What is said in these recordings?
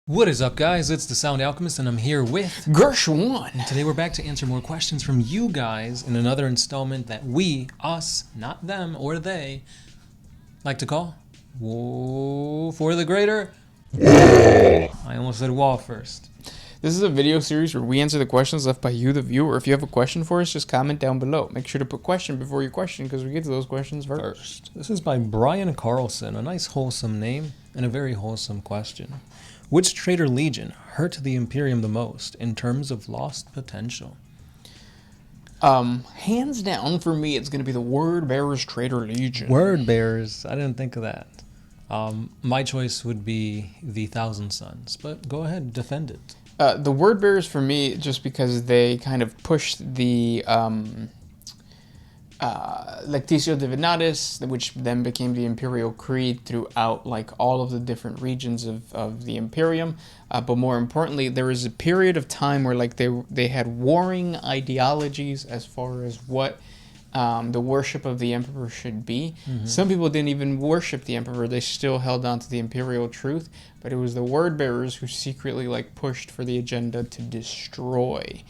What is up, guys? It's the Sound Alchemist, and I'm here with Gershwin. Today we're back to answer more questions from you guys in another installment that we, us, not them or they, like to call Whoa for the Greater. I almost said wall first. This is a video series where we answer the questions left by you, the viewer. If you have a question for us, just comment down below. Make sure to put question before your question because we get to those questions first. This is by Brian Carlson, a nice wholesome name and a very wholesome question. Which Traitor Legion hurt the Imperium the most in terms of lost potential? Hands down for me, it's going to be the Word Bearers Traitor Legion. Word Bearers? I didn't think of that. My choice would be the Thousand Sons, but go ahead, defend it. The Word Bearers for me, just because they kind of pushed the Lectitio Divinatis, which then became the Imperial Creed throughout like all of the different regions of the Imperium. But more importantly, there was a period of time where like they had warring ideologies as far as what the worship of the Emperor should be. Mm-hmm. Some people didn't even worship the Emperor. They still held on to the Imperial truth. But it was the Word Bearers who secretly like pushed for the agenda to destroy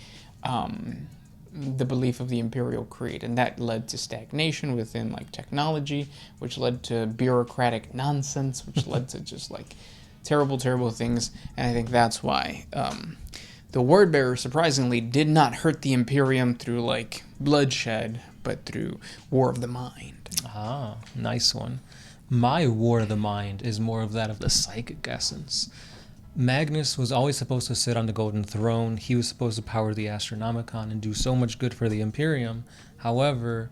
the belief of the Imperial Creed, and that led to stagnation within like technology, which led to bureaucratic nonsense, which led to just like terrible things. And I think that's why the Word Bearer surprisingly did not hurt the Imperium through like bloodshed, but through War of the Mind. Ah, nice one. My War of the Mind is more of that of the psychic essence. Magnus was always supposed to sit on the Golden Throne. He was supposed to power the Astronomicon and do so much good for the Imperium. However,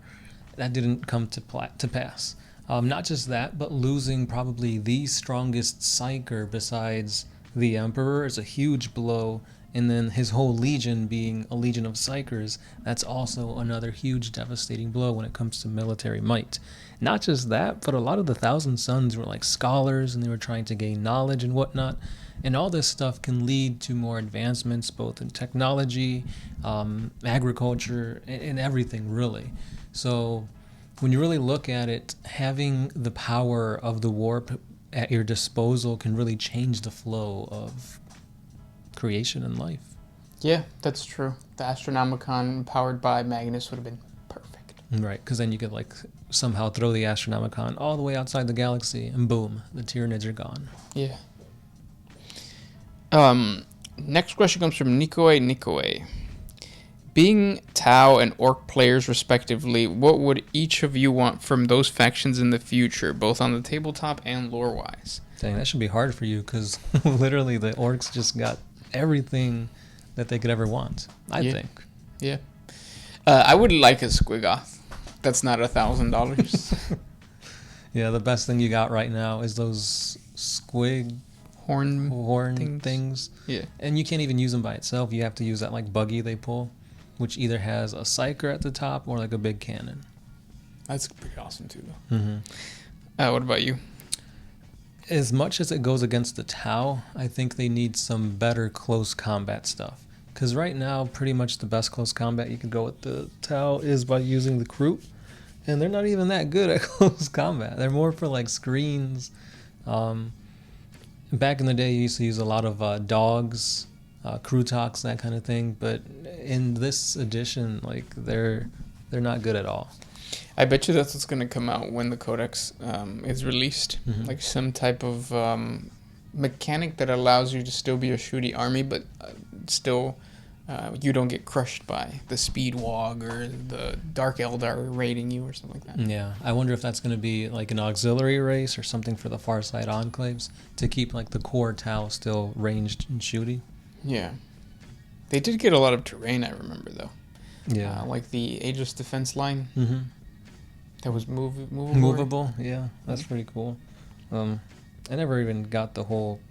that didn't come to pass. Not just that, but losing probably the strongest psyker besides the Emperor is a huge blow. And then his whole legion being a legion of psykers, that's also another huge devastating blow when it comes to military might. Not just that, but a lot of the Thousand Sons were like scholars and they were trying to gain knowledge and whatnot. And all this stuff can lead to more advancements, both in technology, agriculture, and everything, really. So when you really look at it, having the power of the warp at your disposal can really change the flow of creation and life. Yeah, that's true. The Astronomicon powered by Magnus would have been perfect. Right, because then you could like somehow throw the Astronomicon all the way outside the galaxy, and boom, the Tyranids are gone. Yeah. Next question comes from Nikoi. Being Tau and Orc players respectively, what would each of you want from those factions in the future, both on the tabletop and lore-wise? Dang, that should be hard for you, because literally the Orcs just got everything that they could ever want, I think. Yeah. I would like a Squigoth. That's not $1,000. Yeah, the best thing you got right now is those squig horn things. Yeah. And you can't even use them by itself. You have to use that like buggy they pull, which either has a psyker at the top or like a big cannon. That's pretty awesome too, though. Mm-hmm. What about you? As much as it goes against the Tau, I think they need some better close combat stuff. Because right now, pretty much the best close combat you can go with the Tau is by using the Kroot. And they're not even that good at close combat. They're more for like screens. Back in the day, you used to use a lot of dogs, Krootoks, that kind of thing. But in this edition, like they're not good at all. I bet you that's what's going to come out when the Codex is released. Mm-hmm. Like some type of mechanic that allows you to still be a shooty army, but still you don't get crushed by the Speed WAAAGH or the Dark Eldar raiding you or something like that. Yeah, I wonder if that's going to be like an auxiliary race or something for the far side enclaves to keep like the core Tau still ranged and shooty. Yeah. They did get a lot of terrain, I remember, though. Yeah. Like the Aegis defense line. Mm-hmm. That was movable. Movable, yeah. That's pretty cool. I never even got the whole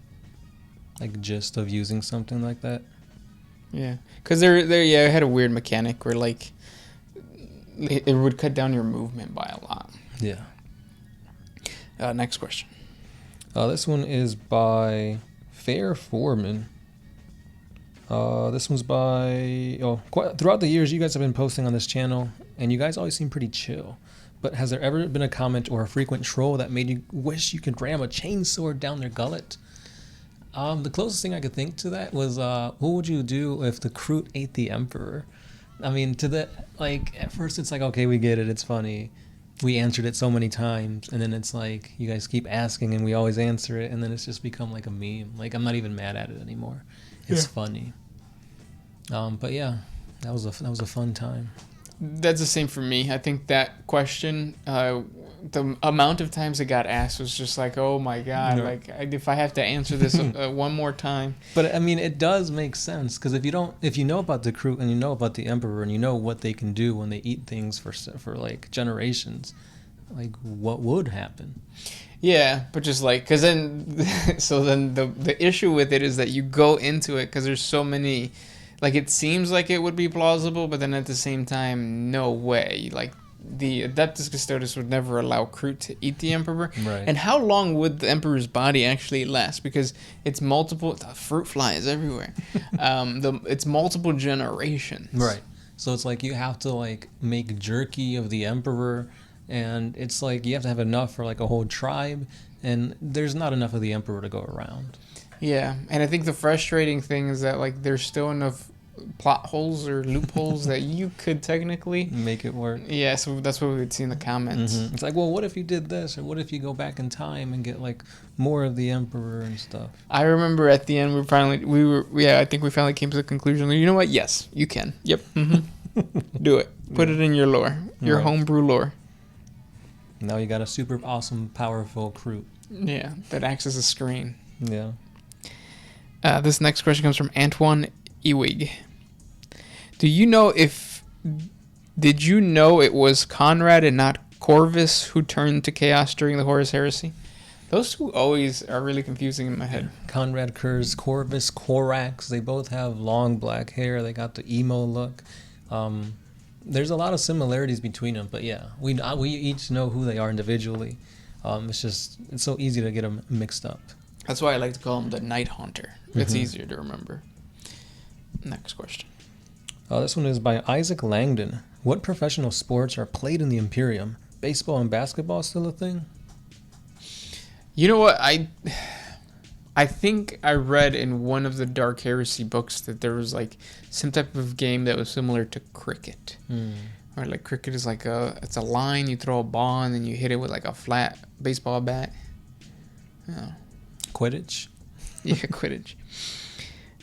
like gist of using something like that. Yeah, because it had a weird mechanic where like it would cut down your movement by a lot. Yeah. Next question. This one is by Fairforeman. This one's by throughout the years you guys have been posting on this channel, and you guys always seem pretty chill. But has there ever been a comment or a frequent troll that made you wish you could ram a chainsword down their gullet? The closest thing I could think to that was, what would you do if the Kroot ate the Emperor? I mean, to the like at first it's like, okay, we get it, it's funny. We answered it so many times, and then it's like you guys keep asking, and we always answer it, and then it's just become like a meme. Like I'm not even mad at it anymore. It's funny. But yeah, that was a fun time. That's the same for me. I think that question, the amount of times it got asked was just like, oh my god, like if I have to answer this one more time. But I mean, it does make sense because if you know about the Kroot and you know about the Emperor and you know what they can do when they eat things for like generations, like what would happen? Yeah, but just like, because then, so then the issue with it is that you go into it because there's so many, like it seems like it would be plausible, but then at the same time, no way. Like the Adeptus Custodes would never allow Kroot to eat the Emperor. Right. And how long would the Emperor's body actually last? Because it's multiple, the fruit flies everywhere. It's multiple generations. Right. So it's like you have to like make jerky of the Emperor, and it's like you have to have enough for like a whole tribe, and there's not enough of the Emperor to go around. Yeah, and I think the frustrating thing is that like there's still enough plot holes or loopholes that you could technically make it work. Yeah, so that's what we would see in the comments. Mm-hmm. It's like, well, what if you did this, or what if you go back in time and get like more of the Emperor and stuff? I remember at the end I think we finally came to the conclusion. You know what? Yes, you can. Yep. Mm-hmm. Do it. Put it in your lore, your homebrew lore. Now you got a super awesome, powerful Kroot. Yeah, that acts as a screen. Yeah. This next question comes from Antoine Ewig. Did you know it was Conrad and not Corvus who turned to chaos during the Horus Heresy? Those two always are really confusing in my head. Conrad Corvus, Corax, they both have long black hair. They got the emo look. There's a lot of similarities between them, but yeah, we each know who they are individually. It's so easy to get them mixed up. That's why I like to call him the Night Haunter. It's easier to remember. Next question. This one is by Isaac Langdon. What professional sports are played in the Imperium? Baseball and basketball still a thing? You know what? I think I read in one of the Dark Heresy books that there was like some type of game that was similar to cricket. Or like cricket is like it's a line, you throw a ball and then you hit it with like a flat baseball bat. Oh. Quidditch? Yeah, Quidditch.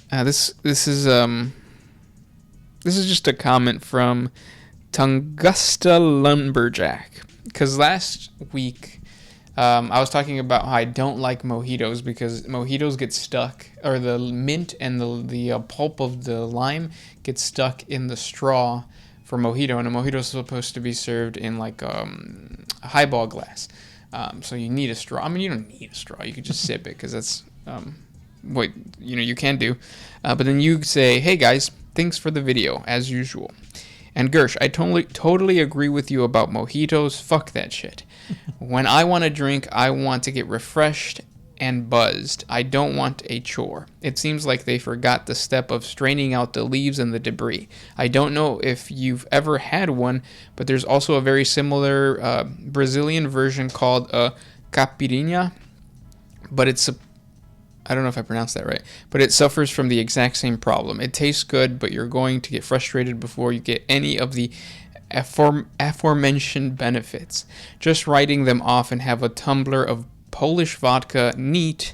This is just a comment from Tungusta Lumberjack. Because last week I was talking about how I don't like mojitos because mojitos get stuck, or the mint and the pulp of the lime gets stuck in the straw for mojito, and a mojito is supposed to be served in like a highball glass. So you need a straw. I mean, you don't need a straw. You could just sip it because that's what you can do. But then you say, "Hey guys, thanks for the video as usual." And Gersh, I totally agree with you about mojitos. Fuck that shit. When I want a drink, I want to get refreshed and buzzed. I don't want a chore. It seems like they forgot the step of straining out the leaves and the debris. I don't know if you've ever had one, but there's also a very similar Brazilian version called caipirinha, but I don't know if I pronounced that right, but it suffers from the exact same problem. It tastes good, but you're going to get frustrated before you get any of the aforementioned benefits. Just writing them off and have a tumbler of Polish vodka, neat,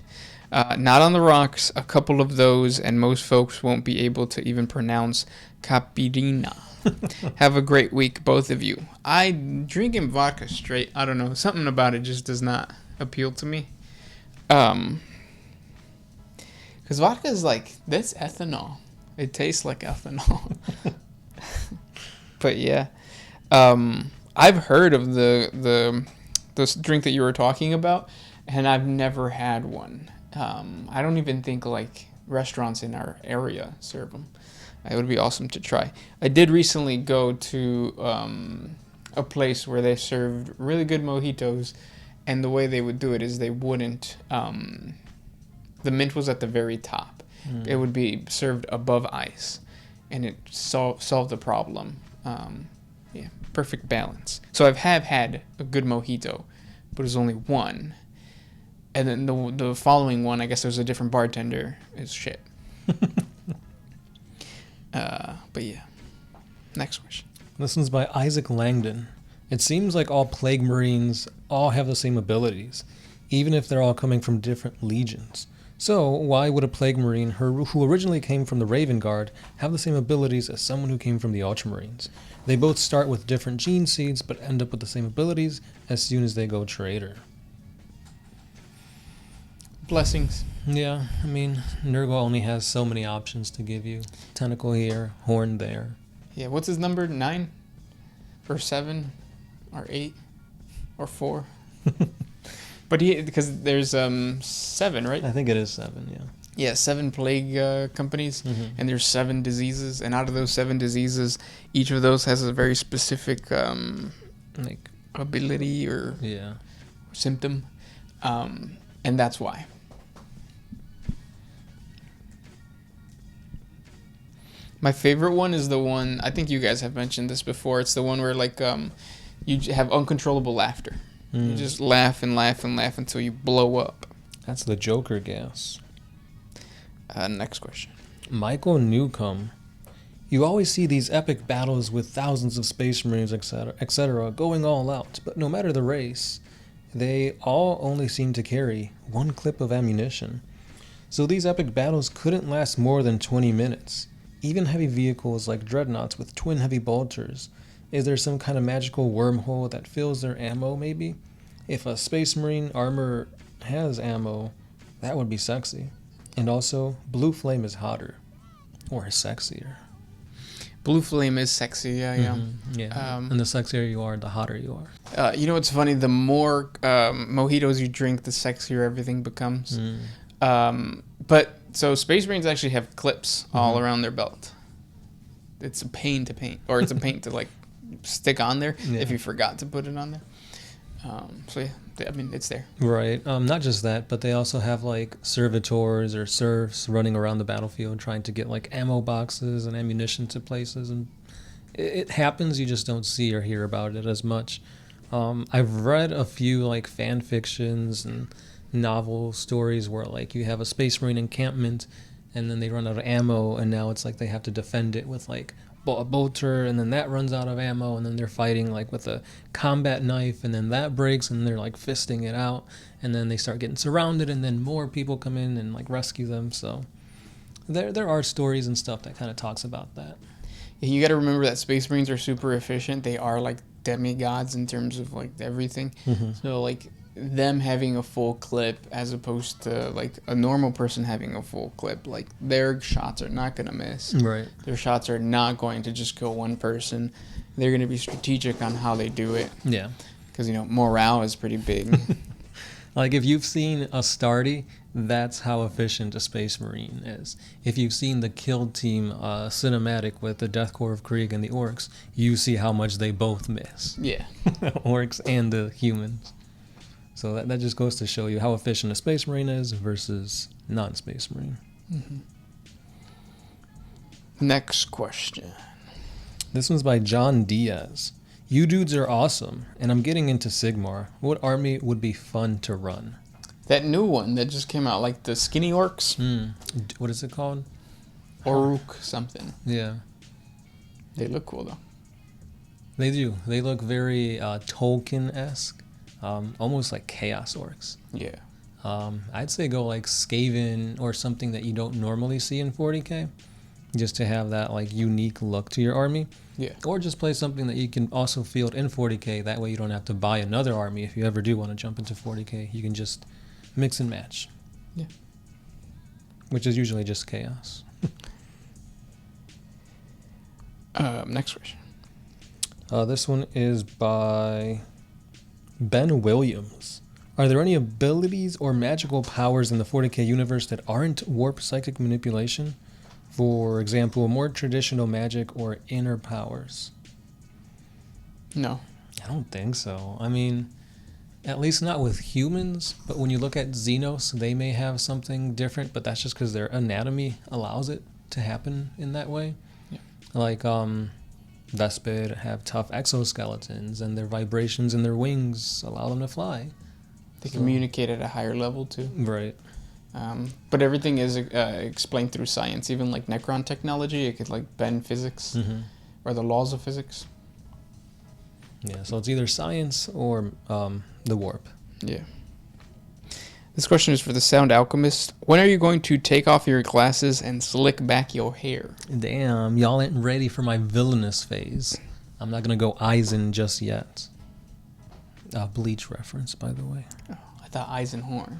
not on the rocks, a couple of those, and most folks won't be able to even pronounce caipirinha. Have a great week, both of you. Drinking vodka straight, I don't know, something about it just does not appeal to me. Because vodka is like, that's ethanol. It tastes like ethanol. But yeah. I've heard of the drink that you were talking about, and I've never had one. I don't even think like restaurants in our area serve them. It would be awesome to try. I did recently go to a place where they served really good mojitos, and the way they would do it is they wouldn't... the mint was at the very top. It would be served above ice, and it solved the problem. Yeah, perfect balance. So I have had a good mojito, but it was only one. And then the following one, I guess there's a different bartender, is shit. But yeah. Next question. This one's by Isaac Langdon. It seems like all Plague Marines all have the same abilities, even if they're all coming from different legions. So, why would a Plague Marine who originally came from the Raven Guard have the same abilities as someone who came from the Ultramarines? They both start with different gene seeds, but end up with the same abilities as soon as they go Traitor. Blessings. Yeah, I mean, Nurgle only has so many options to give you. Tentacle here, horn there. Yeah, what's his number? 9? Or 7? Or 8? Or 4? But because there's 7, right? I think it is 7, yeah. Yeah, 7 plague companies, and there's 7 diseases, and out of those 7 diseases, each of those has a very specific Like ability or symptom, and that's why. My favorite one is the one, I think you guys have mentioned this before, it's the one where like you have uncontrollable laughter. You just laugh and laugh and laugh until you blow up. That's the Joker gas. Next question. Michael Newcomb. You always see these epic battles with thousands of Space Marines, etc., going all out, but no matter the race, they all only seem to carry 1 clip of ammunition. So these epic battles couldn't last more than 20 minutes. Even heavy vehicles like dreadnoughts with twin heavy bolters. Is there some kind of magical wormhole that fills their ammo, maybe? If a Space Marine armor has ammo, that would be sexy. And also, Blue Flame is hotter. Or sexier. Blue Flame is sexy, yeah. And the sexier you are, the hotter you are. You know what's funny? The more mojitos you drink, the sexier everything becomes. But, so Space Marines actually have clips all around their belt. It's a pain to paint. Or it's a paint to, like, stick on there if you forgot to put it on there. So yeah, I mean, it's there. Right. Not just that, but they also have like servitors or serfs running around the battlefield trying to get like ammo boxes and ammunition to places, and it happens. You just don't see or hear about it as much. I've read a few like fan fictions and novel stories where like you have a Space Marine encampment and then they run out of ammo, and now it's like they have to defend it with like a bolter, and then that runs out of ammo, and then they're fighting like with a combat knife, and then that breaks, and they're like fisting it out, and then they start getting surrounded, and then more people come in and like rescue them. So there are stories and stuff that kind of talks about that. Yeah, you got to remember that Space Marines are super efficient. They are like demigods in terms of like everything. So like them having a full clip as opposed to like a normal person having a full clip, like their shots are not going to miss. Right. Their shots are not going to just kill one person. They're going to be strategic on how they do it. Yeah. Because, you know, morale is pretty big. Like if you've seen Astartes, that's how efficient a Space Marine is. If you've seen the Kill Team cinematic with the Death Corps of Krieg and the Orcs, you see how much they both miss. Yeah. Orcs and the humans. So that just goes to show you how efficient a Space Marine is versus non-Space Marine. Next question. This one's by John Diaz. You dudes are awesome, and I'm getting into Sigmar. What army would be fun to run? That new one that just came out, like the skinny orcs. What is it called? Orc something. Yeah. They look cool, though. They do. They look very Tolkien-esque. Almost like Chaos Orcs. Yeah. I'd say go like Skaven or something that you don't normally see in 40K, just to have that like unique look to your army. Yeah. Or just play something that you can also field in 40K. That way you don't have to buy another army if you ever do want to jump into 40K. You can just mix and match. Yeah. Which is usually just Chaos. Next question. This one is by Ben Williams. Are there any abilities or magical powers in the 40K universe that aren't warp psychic manipulation? For example, more traditional magic or inner powers? No. I don't think so. I mean, at least not with humans, but when you look at Xenos, they may have something different, but that's just because their anatomy allows it to happen in that way. Yeah. Like, Vespid have tough exoskeletons, and their vibrations in their wings allow them to fly. They communicate at a higher level too. Right. But everything is explained through science. Even like Necron technology, it could like bend physics or the laws of physics. Yeah, so it's either science or the warp. Yeah. This question is for the Sound Alchemist. When are you going to take off your glasses and slick back your hair? Damn, y'all ain't ready for my villainous phase. I'm not gonna go Eisen just yet. Bleach reference, by the way. Oh, I thought Eisenhorn.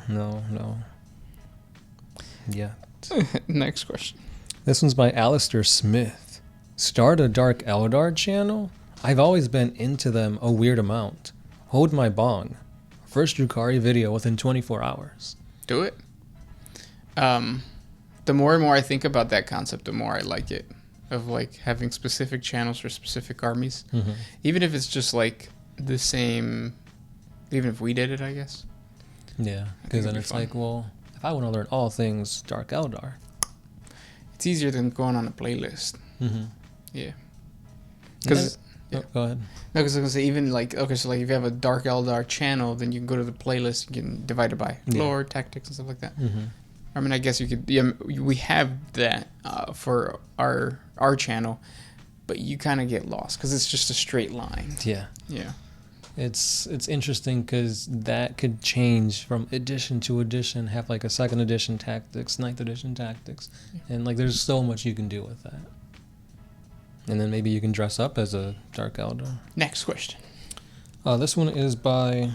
No. Yeah. Next question. This one's by Aleister Smith. Start a Dark Eldar channel? I've always been into them a weird amount. Hold my bong. First Drukhari video within 24 hours. Do it. The more and more I think about that concept, the more I like it. Of like having specific channels for specific armies. Even if it's just like the same, even if we did it, I guess. Yeah, because then it's like, well, if I want to learn all things Dark Eldar, it's easier than going on a playlist. Yeah. Because go ahead. No, because I was gonna say even like so like if you have a Dark Eldar channel, then you can go to the playlist. You can divide it by lore, tactics, and stuff like that. I mean, I guess you could. Yeah, we have that for our channel, but you kind of get lost because it's just a straight line. Yeah. Yeah. It's interesting because that could change from edition to edition, have like a 2nd edition tactics, 9th edition tactics, and like there's so much you can do with that. And then maybe you can dress up as a Dark Eldar. Next question. This one is by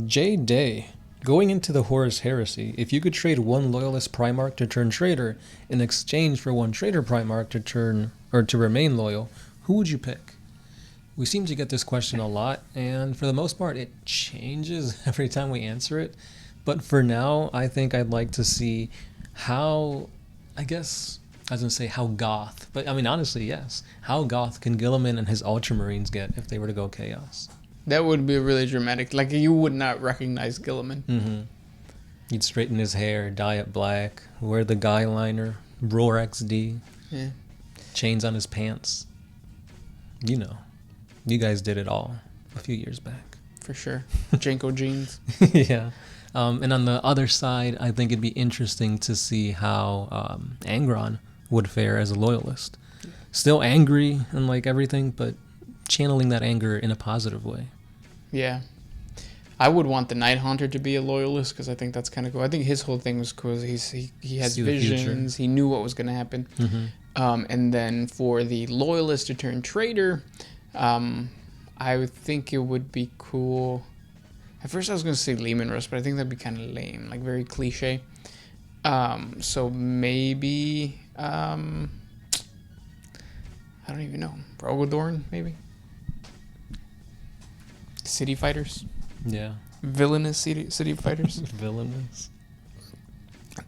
J. Day. Going into the Horus Heresy, if you could trade one Loyalist Primarch to turn traitor in exchange for one Traitor Primarch to remain loyal, who would you pick? We seem to get this question a lot, and for the most part, it changes every time we answer it. But for now, I think I'd like to see how, I was going to say how goth, but I mean, honestly, yes. How goth can Guilliman and his Ultramarines get if they were to go Chaos? That would be really dramatic. Like, you would not recognize Guilliman. He'd straighten his hair, dye it black, wear the guy liner, Roar XD, chains on his pants. You know. You guys did it all a few years back. For sure. Janko jeans. Yeah. And on the other side, I think it'd be interesting to see how Angron would fare as a loyalist. Still angry and like everything, but channeling that anger in a positive way. Yeah. I would want the Night Haunter to be a loyalist because I think that's kind of cool. I think his whole thing was cool. He had visions. He knew what was going to happen. And then for the loyalist to turn traitor, I would think it would be cool. At first I was going to say Lehman Russ, but I think that'd be kind of lame, like very cliche. So maybe, I don't even know. Brogodorn, maybe? City Fighters? Yeah. Villainous city Fighters? Villainous.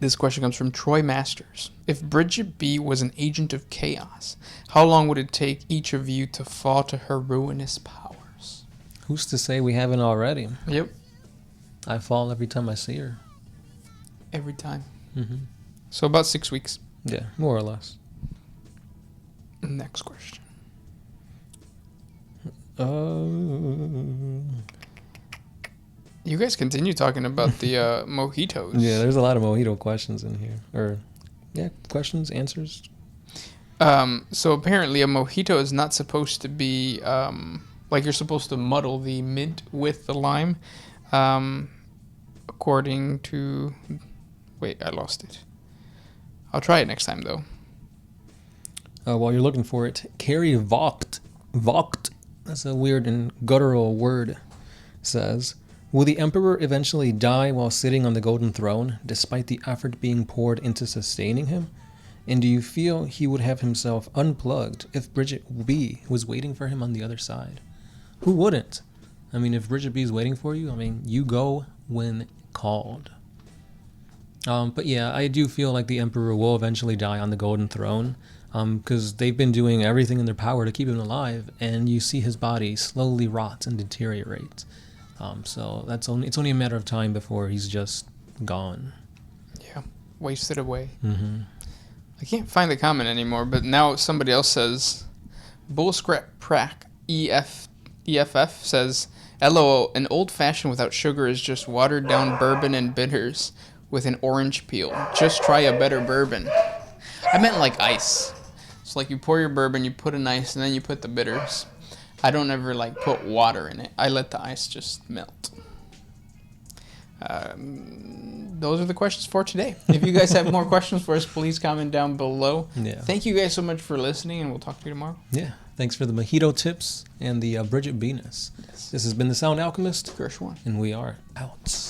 This question comes from Troy Masters. If Bridget B was an agent of chaos, how long would it take each of you to fall to her ruinous powers? Who's to say we haven't already? Yep. I fall every time I see her. Every time. So about 6 weeks. Yeah, more or less. Next question. You guys continue talking about the mojitos. Yeah, there's a lot of mojito questions in here. Questions, answers. So apparently a mojito is not supposed to be, like you're supposed to muddle the mint with the lime. According to... Wait, I lost it. I'll try it next time, though. While you're looking for it, Carrie Vogt, that's a weird and guttural word, says, will the Emperor eventually die while sitting on the Golden Throne, despite the effort being poured into sustaining him? And do you feel he would have himself unplugged if Bridget B was waiting for him on the other side? Who wouldn't? I mean, if Bridget B is waiting for you, I mean, you go when called. But yeah, I do feel like the Emperor will eventually die on the Golden Throne, because they've been doing everything in their power to keep him alive, and you see his body slowly rot and deteriorate. So it's only a matter of time before he's just gone. Yeah, wasted away. I can't find the comment anymore, but now somebody else says, Bullscrap Prack EFF says, LOL, an old fashioned without sugar is just watered down bourbon and bitters with an orange peel. Just try a better bourbon. I meant like ice. So like you pour your bourbon, you put an ice, and then you put the bitters. I don't ever like put water in it. I let the ice just melt. Those are the questions for today. If you guys have more questions for us, please comment down below. Yeah. Thank you guys so much for listening, and we'll talk to you tomorrow. Yeah. Thanks for the mojito tips and the Bridget Venus. Yes. This has been the Sound Alchemist, Gershwin. and we are out.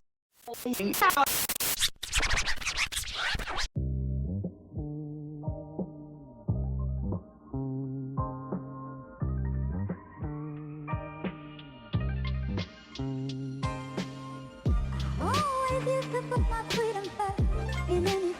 Always used to put my freedom first in any